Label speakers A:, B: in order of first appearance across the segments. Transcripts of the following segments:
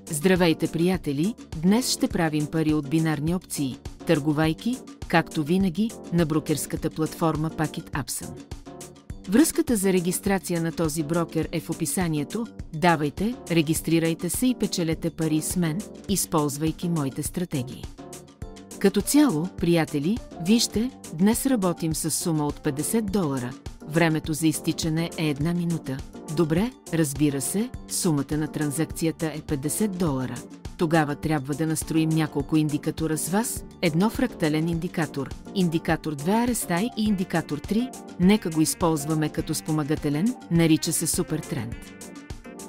A: Здравейте, приятели! Днес ще правим пари от бинарни опции, търговайки, както винаги, на брокерската платформа Packet Upson. Връзката за регистрация на този брокер е в описанието. Давайте, регистрирайте се и печелете пари с мен, използвайки моите стратегии. Като цяло, приятели, вижте, днес работим с сума от $50. Времето за изтичане е 1 минута. Добре, разбира се, сумата на транзакцията е $50. Тогава трябва да настроим няколко индикатора с вас, едно фрактален индикатор, индикатор 2 RSI и индикатор 3, нека го използваме като спомагателен, нарича се Супер Тренд.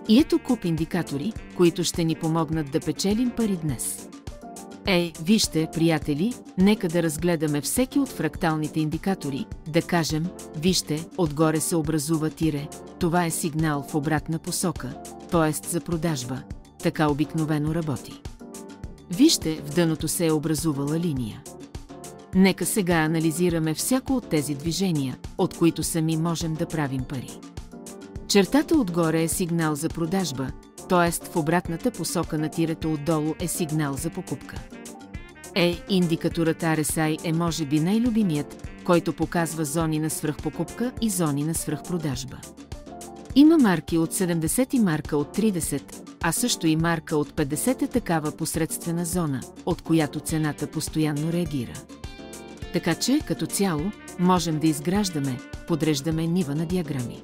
A: И ето куп индикатори, които ще ни помогнат да печелим пари днес. Вижте, приятели, нека да разгледаме всеки от фракталните индикатори, да кажем, вижте, отгоре се образува тире, това е сигнал в обратна посока, т.е. за продажба, така обикновено работи. Вижте, в дъното се е образувала линия. Нека сега анализираме всяко от тези движения, от които сами можем да правим пари. Чертата отгоре е сигнал за продажба, т.е. в обратната посока на тирето отдолу е сигнал за покупка. Индикаторът RSI е може би най-любимият, който показва зони на свръхпокупка и зони на свръхпродажба. Има марки от 70 и марка от 30, а също и марка от 50 е такава посредствена зона, от която цената постоянно реагира. Така че, като цяло, можем да изграждаме, подреждаме нива на диаграми.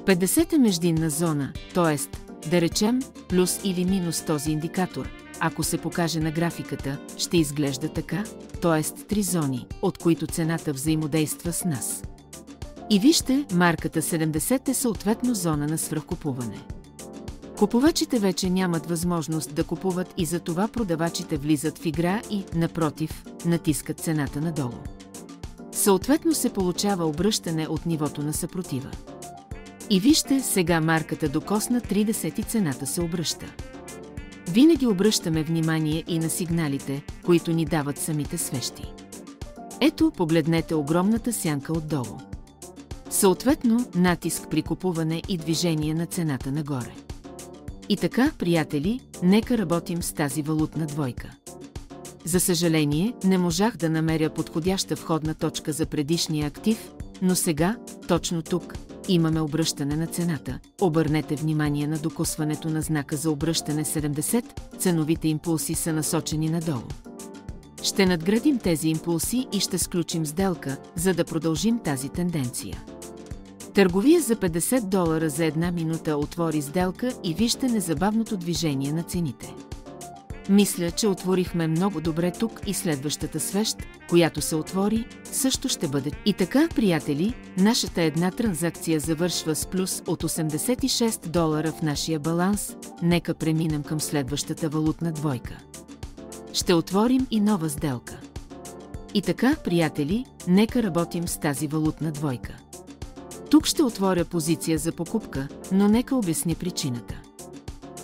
A: 50 е междинна зона, т.е. да речем плюс или минус този индикатор, ако се покаже на графиката, ще изглежда така, т.е. 3 зони, от които цената взаимодейства с нас. И вижте, марката 70 е съответно зона на свръхкупуване. Купувачите вече нямат възможност да купуват и затова продавачите влизат в игра и, напротив, натискат цената надолу. Съответно се получава обръщане от нивото на съпротива. И вижте, сега марката докосна 30 и цената се обръща. Винаги обръщаме внимание и на сигналите, които ни дават самите свещи. Ето, погледнете огромната сянка отдолу. Съответно, натиск при купуване и движение на цената нагоре. И така, приятели, нека работим с тази валутна двойка. За съжаление, не можах да намеря подходяща входна точка за предишния актив, но сега, точно тук, имаме обръщане на цената. Обърнете внимание на докосването на знака за обръщане 70, ценовите импулси са насочени надолу. Ще надградим тези импулси и ще сключим сделка, за да продължим тази тенденция. Търговия за $50 за 1 минута отвори сделка и вижте незабавното движение на цените. Мисля, че отворихме много добре тук и следващата свещ, която се отвори, също ще бъде. И така, приятели, нашата една транзакция завършва с плюс от $86 в нашия баланс, нека преминем към следващата валутна двойка. Ще отворим и нова сделка. И така, приятели, нека работим с тази валутна двойка. Тук ще отворя позиция за покупка, но нека обясня причината.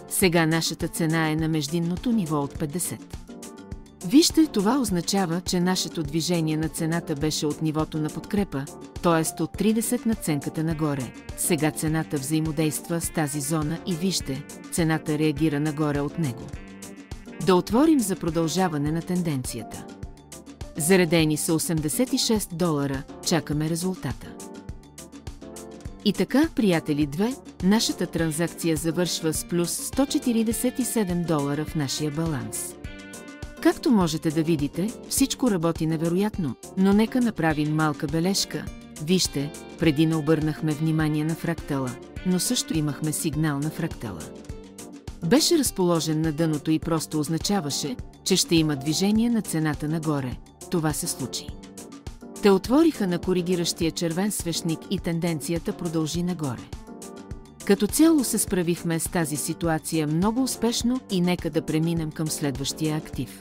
A: Сега нашата цена е на междинното ниво от 50. Вижте, това означава, че нашето движение на цената беше от нивото на подкрепа, т.е. от 30 надценката нагоре. Сега цената взаимодейства с тази зона и вижте, цената реагира нагоре от него. Да отворим за продължаване на тенденцията. Заредени са $86, чакаме резултата. И така, приятели 2, нашата транзакция завършва с плюс $147 в нашия баланс. Както можете да видите, всичко работи невероятно, но нека направим малка бележка. Вижте, преди не обърнахме внимание на фрактала, но също имахме сигнал на фрактала. Беше разположен на дъното и просто означаваше, че ще има движение на цената нагоре. Това се случи. Те отвориха на коригиращия червен свещник и тенденцията продължи нагоре. Като цяло се справихме с тази ситуация много успешно и нека да преминем към следващия актив.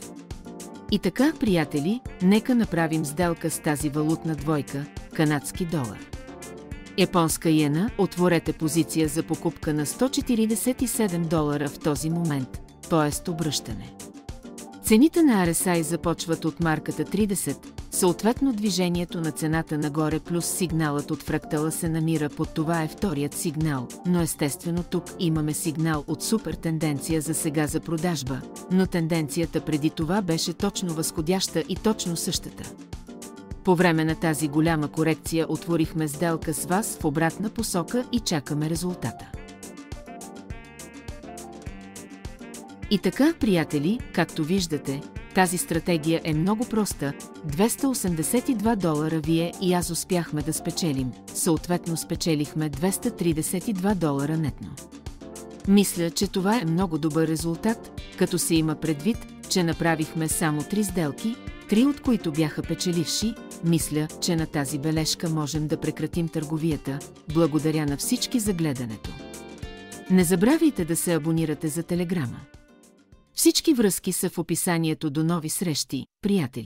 A: И така, приятели, нека направим сделка с тази валутна двойка – канадски долар. Японска иена, отворете позиция за покупка на $147 в този момент, т.е. обръщане. Цените на RSI започват от марката 30, Съответно движението на цената нагоре плюс сигналът от фрактала се намира под това е вторият сигнал, но естествено тук имаме сигнал от супер тенденция за сега за продажба, но тенденцията преди това беше точно възходяща и точно същата. По време на тази голяма корекция отворихме сделка с вас в обратна посока и чакаме резултата. И така, приятели, както виждате, тази стратегия е много проста. $282 вие и аз успяхме да спечелим, съответно спечелихме $232 нетно. Мисля, че това е много добър резултат, като се има предвид, че направихме само 3 сделки, 3 от които бяха печеливши. Мисля, че на тази бележка можем да прекратим търговията. Благодаря на всички за гледането. Не забравяйте да се абонирате за Телеграма. Всички връзки са в описанието. До нови срещи, приятели!